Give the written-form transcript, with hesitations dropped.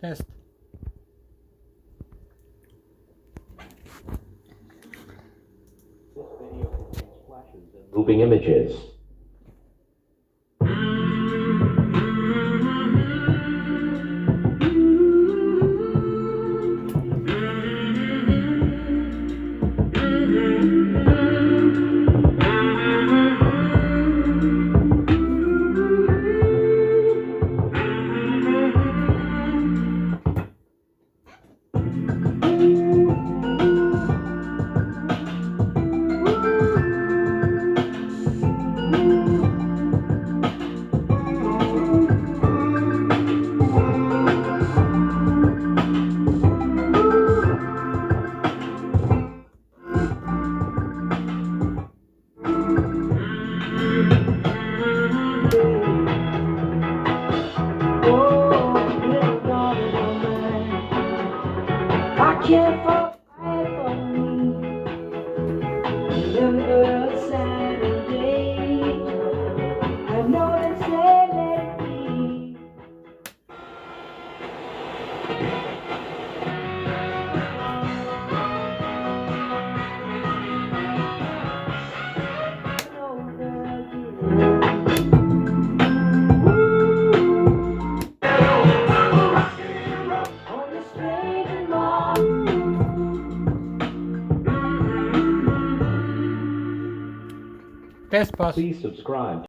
Test. This video contains flashes and moving images. Can't fight for me. Remember Saturday, I know they say let it be. On the straight and long. Test pass. Please subscribe.